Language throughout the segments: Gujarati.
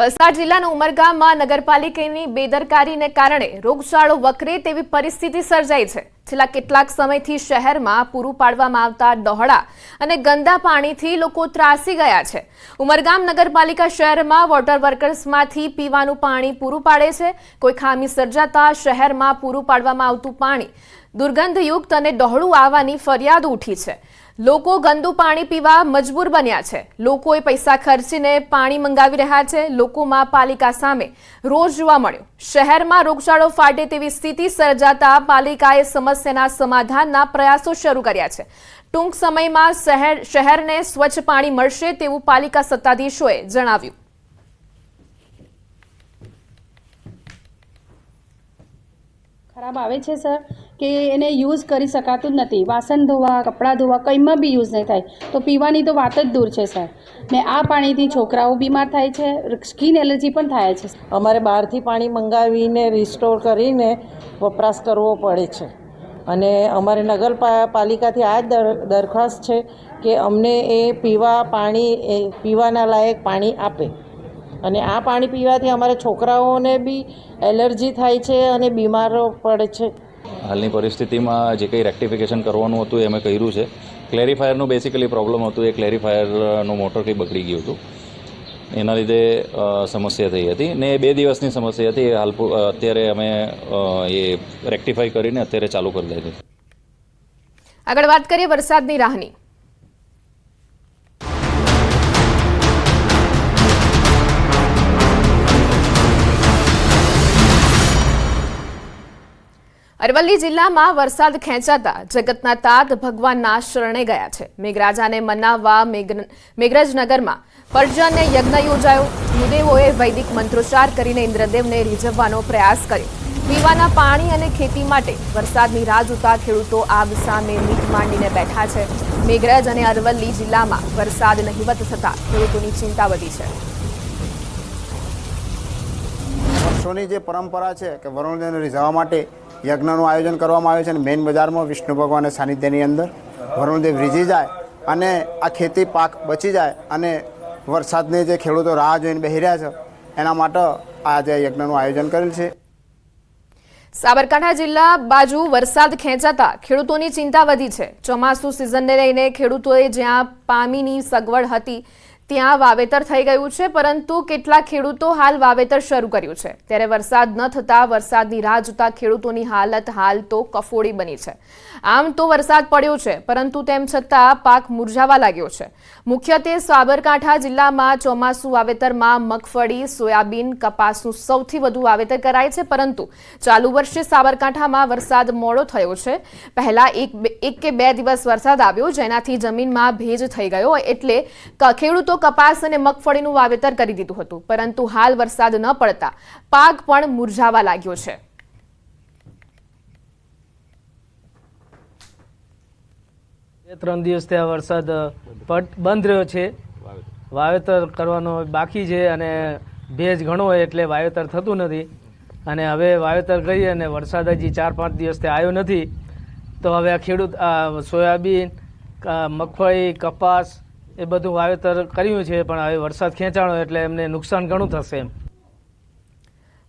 વલસાડ જિલ્લાના ઉમરગામમાં નગરપાલિકાની બેદરકારીને કારણે રોગચાળો વકરે તેવી પરિસ્થિતિ સર્જાઈ છે। છેલ્લા કેટલાક સમયથી શહેરમાં પૂરું પાડવામાં આવતા ડહોળા અને ગંદા પાણીથી લોકો ત્રાસી ગયા છે। ઉમરગામ નગરપાલિકા શહેરમાં વોટર વર્કર્સમાંથી પીવાનું પાણી પૂરું પાડે છે। કોઈ ખામી સર્જાતા શહેરમાં પૂરું પાડવામાં આવતું પાણી દુર્ગંધયુક્ત અને ડહોળું આવવાની ફરિયાદ ઉઠી છે। લોકો ગંદુ પાણી પીવા મજબૂર બન્યા છે। લોકોએ પૈસા ખર્ચીને પાણી મંગાવી રહ્યા છે। લોકોમાં પાલિકા સામે રોષ જોવા મળ્યો। શહેરમાં રોગચાળો ફાટે તેવી સ્થિતિ સર્જાતા પાલિકાએ સમસ્યાના સમાધાનના પ્રયાસો શરૂ કર્યા છે। ટૂંક સમયમાં શહેરને સ્વચ્છ પાણી મળશે તેવું પાલિકા સત્તાધીશોએ જણાવ્યું। खराब आवे छे सर कि एने यूज करी शकातुं ज नथी। वासन धोवा, कपड़ा धोवा कईमां बी यूज नहीं थाय तो पीवानी तो वात ज दूर छे सर। ने आ पाणीथी छोकराओ बीमार थाय छे, स्किन एलर्जी पण थाय छे। अमारे बहारथी पाणी मंगावीने रिस्टोर करीने वपराश करवो पड़े छे अने अमारे नगरपालिकाथी आ दरखास्त छे कि अमने ए पीवाना लायक पाणी आपे અને આ પાણી પીવાથી અમારા છોકરાઓને બી એલર્જી થાય છે અને બીમારો પડે છે। હાલની પરિસ્થિતિમાં જે કંઈ રેક્ટિફિકેશન કરવાનું હતું એ અમે કર્યું છે। ક્લેરિફાયરનું બેસિકલી પ્રોબ્લેમ હતું, એ ક્લેરિફાયરનું મોટર કંઈ બગડી ગયું હતું, એના લીધે સમસ્યા થઈ હતી ને 2 દિવસની સમસ્યા હતી। હાલ અત્યારે અમે એ રેક્ટિફાઈ કરીને અત્યારે ચાલુ કરી દીધી। આગળ વાત કરીએ વરસાદની રાહની। અરવલ્લી જિલ્લામાં વરસાદ ખેંચાતા જગતના તાત ભગવાનના શરણે ગયા છે। મેઘરાજાને મનાવવા મેઘરજનગરમાં પર્જન્ય યજ્ઞ યોજાયો। ભૂદેવોએ વૈદિક મંત્રોચ્ચાર કરીને ઇન્દ્રદેવને રીઝવવાનો પ્રયાસ કર્યો। પીવાના પાણી અને ખેતી માટે વરસાદની રાહ જોતા ખેડૂતો આગ સામે મીટ માંડીને બેઠા છે। મેઘરજ અને અરવલ્લી જિલ્લામાં વરસાદ નહિવત થતા ખેડૂતોની ચિંતા વધી છે। વર્ષોની જે પરંપરા છે કે વરુણદેવને રીઝવવા માટે યજ્ઞનું આયોજન કરવામાં આવે છે અને મેઇન બજારમાં વિષ્ણુ ભગવાનના સાનિધ્યની અંદર વરુણદેવ રીઝી જાય અને આ ખેતી પાક બચી જાય અને વરસાદને જે ખેડૂતો રાહ જોઈને બેસી રહ્યા છે એના માટે આ જે યજ્ઞનું આયોજન કરેલ છે। સાબરકાંઠા જિલ્લા બાજુ વરસાદ ખેંચાતા ખેડૂતોની ચિંતા વધી છે। ચોમાસુ સિઝનને લઈને ખેડૂતોએ જ્યાં પાણીની સગવડ હતી ત્યાં વાવેતર થઈ ગયું છે, પરંતુ કેટલાક ખેડૂતો હાલ વાવેતર શરૂ કર્યું છે। ત્યારે વરસાદ ન થતા વરસાદની રાહ જોતા ખેડૂતોની હાલત હાલ તો કફોડી બની છે। આમ તો વરસાદ પડ્યો છે, પરંતુ તેમ છતાં પાક મુરઝાવા લાગ્યો છે। મુખ્યત્વે સાબરકાંઠા જિલ્લામાં ચોમાસુ વાવેતરમાં મગફળી, સોયાબીન, કપાસનું સૌથી વધુ વાવેતર કરાય છે, પરંતુ ચાલુ વર્ષે સાબરકાંઠામાં વરસાદ મોડો થયો છે। પહેલા એક કે 2 દિવસ વરસાદ આવ્યો, જેનાથી જમીનમાં ભેજ થઈ ગયો, એટલે ખેડૂતો કપાસ અને મગફળીનું વાવેતર કરી દીધું હતું, પરંતુ હાલ વરસાદ ન પડતા પાક પણ મુરઝાવા લાગ્યો છે। 3 દિવસ થયા વરસાદ બંધ રહ્યો છે। વાવેતર કરવાનો બાકી છે અને ભેજ ઘણો હોય એટલે વાવેતર થતું નથી અને હવે વાવેતર કરી અને વરસાદ હજી 4-5 દિવસથી આવ્યો નથી, તો હવે આ ખેડૂત સોયાબીન, મગફળી, કપાસ એ બધું વાવેતર કર્યું છે, પણ હવે વરસાદ ખેંચાણો એટલે એમને નુકસાન ઘણું થશે।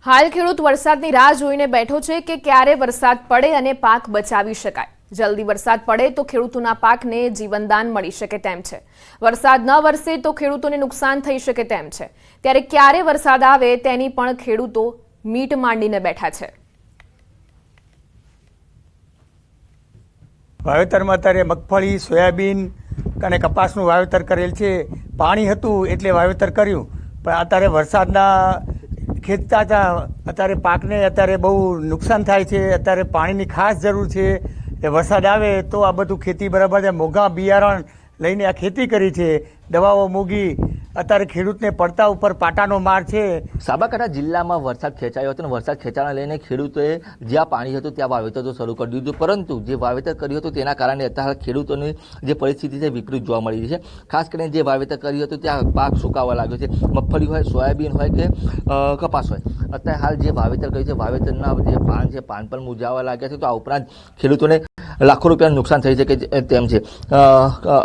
હાલ ખેડૂત વરસાદની રાહ જોઈને બેઠો છે કે ક્યારે વરસાદ પડે અને પાક બચાવી શકાય। જલ્દી વરસાદ પડે તો ખેડૂતોના પાકને જીવનદાન મળી શકે તેમ છે। વરસાદ ન વરસે તો ખેડૂતોને નુકસાન થઈ શકે તેમ છે। ત્યારે ક્યારે વરસાદ આવે તેની પણ ખેડૂતો મીટ માંડીને બેઠા છે। વાવેતરમાં અત્યારે મગફળી, સોયાબીન અને કપાસનું વાવેતર કરેલ છે। પાણી હતું એટલે વાવેતર કર્યું, પણ અત્યારે વરસાદના ખેંચતા હતા અત્યારે પાકને અત્યારે બહુ નુકસાન થાય છે। અત્યારે પાણીની ખાસ જરૂર છે। એ વરસાદ આવે તો આ બધું ખેતી બરાબર છે। મોંઘા બિયારણ લઈને આ ખેતી કરી છે, દવાઓ મોંઘી, અત્યારે ખેડૂતને પડતા ઉપર પાટાનો માર છે। સાબરકાંઠા જિલ્લામાં વરસાદ ખેંચાયો હતો અને વરસાદ ખેંચાણને લઈને ખેડૂતોએ જ્યાં પાણી હતું ત્યાં વાવેતર તો શરૂ કરી દીધું, પરંતુ જે વાવેતર કર્યું હતું તેના કારણે અત્યારે ખેડૂતોની જે પરિસ્થિતિ છે વિપરીત જોવા મળી રહી છે। ખાસ કરીને જે વાવેતર કર્યું હતું ત્યાં પાક સુકાવા લાગ્યો છે। મગફળી હોય, સોયાબીન હોય કે કપાસ હોય, અત્યારે હાલ જે વાવેતર કર્યું છે વાવેતરના જે પાન છે પાન પણ મુરઝાવા લાગ્યા છે। તો આ ઉપરાંત ખેડૂતોને લાખો રૂપિયાનું નુકસાન થઈ શકે તેમ છે.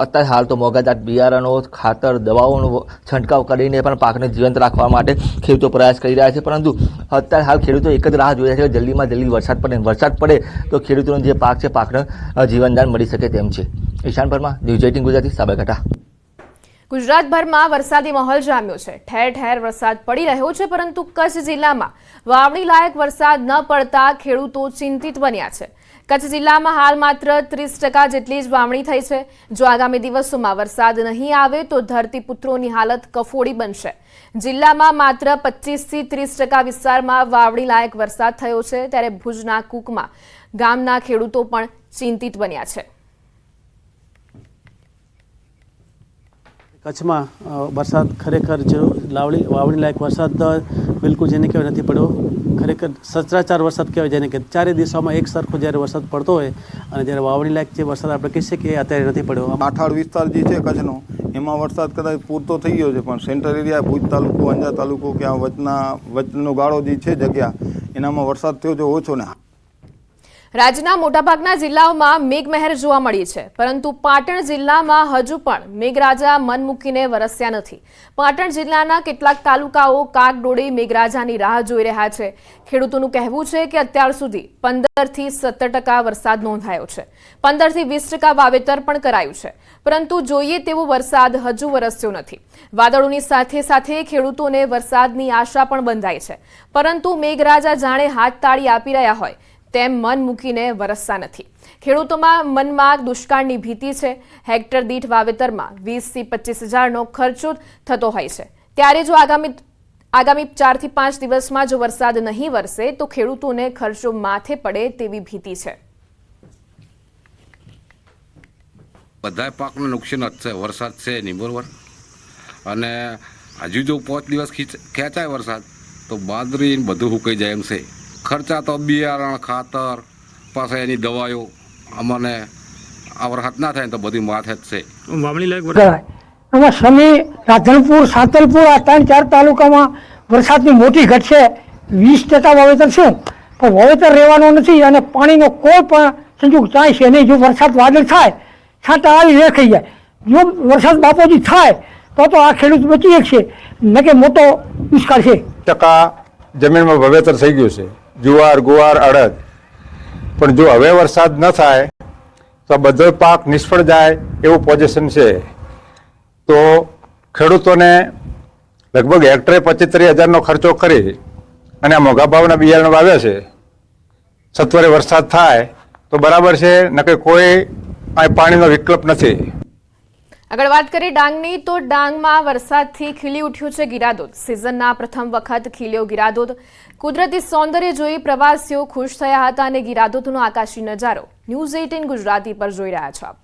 અત્યારે હાલ તો મોંઘાદાટ બિયારણો, ખાતર, દવાઓનો છંટકાવ કરીને પણ પાકને જીવંત રાખવા માટે ખેડૂતો પ્રયાસ કરી રહ્યા છે, પરંતુ અત્યારે હાલ ખેડૂતો એક જ રાહ જોઈ રહ્યા છે કે જલ્દીમાં જલ્દી વરસાદ પડે તો ખેડૂતોનો જે પાક છે પાકને જીવનદાન મળી શકે તેમ છે. ઈશાન પરમાર, ન્યૂઝ 18 ગુજરાતી, સાબરકાંઠા. ગુજરાતભરમાં વરસાદી માહોલ જામ્યો છે. ઠેર ઠેર વરસાદ પડી રહ્યો છે, પરંતુ કચ્છ જિલ્લામાં વાવણી લાયક વરસાદ ન પડતા ખેડૂતો ચિંતિત બન્યા છે. કચ્છ જિલ્લામાં હાલ માત્ર 30% જેટલી જ વાવણી થઈ છે. જો આગામી દિવસોમાં વરસાદ નહીં આવે તો ધરતીપુત્રોની હાલત કફોડી બનશે. જિલ્લામાં માત્ર 25 થી 30% વિસ્તારમાં વાવણી લાયક વરસાદ થયો છે, ત્યારે ભુજના કુકમા ગામના ખેડૂતો પણ ચિંતિત બન્યા છે. કચ્છમાં વરસાદ ખરેખર જો વાવણી લાયક વરસાદ બિલકુલ જેને કહેવાય નથી પડ્યો. ખરેખર સચરાચર વરસાદ કહેવાય, જેને કે ચારે દિશામાં એક સરખો જ્યારે વરસાદ પડતો હોય અને જ્યારે વાવણી લાયક જે વરસાદ આપણે કહી શકીએ એ અત્યારે નથી પડ્યો. કાંઠાળ વિસ્તાર જે છે કચ્છનો, એમાં વરસાદ કદાચ પૂરતો થઈ ગયો છે, પણ સેન્ટર એરિયા ભુજ તાલુકો, અંજાર તાલુકો કે આ વચનો ગાળો જે છે જગ્યા, એનામાં વરસાદ થયો છે ઓછો ને. રાજ્યના મોટાભાગના જિલ્લાઓમાં મેઘમહેર જોવા મળી છે, પરંતુ પાટણ જિલ્લામાં હજુ પણ મેઘરાજા મન મૂકીને વરસ્યા નથી. પાટણ જિલ્લાના કેટલાક તાલુકાઓ કાગડોળે મેઘરાજાની રાહ જોઈ રહ્યા છે. ખેડૂતોનું કહેવું છે કે અત્યાર સુધી 15 થી 17% વરસાદ નોંધાયો છે. 15 થી 20% વાવેતર પણ કરાયું છે, પરંતુ જોઈએ તેવો વરસાદ હજુ વરસ્યો નથી. વાદળોની સાથે સાથે ખેડૂતોને વરસાદની આશા પણ બંધાઈ છે, પરંતુ મેઘરાજા જાણે હાથ તાળી આપી રહ્યા હોય તેમ મન મૂકીને વરસતા નથી. ખેડૂતોમાં મનમાં દુષ્કાળની ભીતિ છે. હેક્ટર દીઠ વાવેતરમાં 20 થી 25 હજારનો ખર્ચો થતો હોય છે. ત્યારે જો આગામી 4 થી 5 દિવસમાં જો વરસાદ નહીં વરસે તો ખેડૂતોને ખર્ચો માથે પડે તેવી ભીતિ છે. બધા પાકનું નુકસાન જ છે. વરસાદ છે નહીં, બરોબર, અને હજુ જો 5 દિવસ ખેંચાય વરસાદ તો બાજરી બધું સુકાઈ જાય એમ છે. ખર્ચા તો બિયારણ, ખાતર, પાછા એની દવાઓ, અમને આ વરસાદ ના થાય તો બધી માથે જ છે. વાવણી લાયક વરસાદ એમાં સમી, રાધનપુર, સાંતલપુર આ 3-4 તાલુકામાં વરસાદની મોટી ઘટ છે. 20% વાવેતર શું, પણ વાવેતર રહેવાનો નથી અને પાણીનો કોઈ પણ સંજોગ ચાય છે નહીં. જો વરસાદ વાદળ થાય, છાંટા આવી રેખાઈ જાય, જો વરસાદ બાપોજી થાય તો આ ખેડૂત બચી શકશે, ન કે મોટો દુષ્કાળ છે. ટકા જમીનમાં વાવેતર થઈ ગયું છે, જુવાર, ગુવાર, અડદ, પણ જો હવે વરસાદ ન થાય તો બધો પાક નિષ્ફળ જાય એવું પોઝિશન છે. તો ખેડૂતોને લગભગ હેક્ટરે 75,000નો ખર્ચો કરી અને આ મોંઘા ભાવના બિયારણ વાવ્યા છે. સત્વરે વરસાદ થાય તો બરાબર છે, નકે કોઈ પાણીનો વિકલ્પ નથી. આગળ વાત કરીએ ડાંગની, તો ડાંગમાં વરસાદથી ખીલી ઉઠ્યું છે ગિરાદોદ. સિઝનના પ્રથમ વખત ખીલ્યો ગિરાદોદ. કુદરતી સૌંદર્ય જોઈ પ્રવાસીઓ ખુશ થયા હતા અને ગિરાદોદનો આકાશી નજારો ન્યૂઝ 18 ગુજરાતી પર જોઈ રહ્યા છો આપ.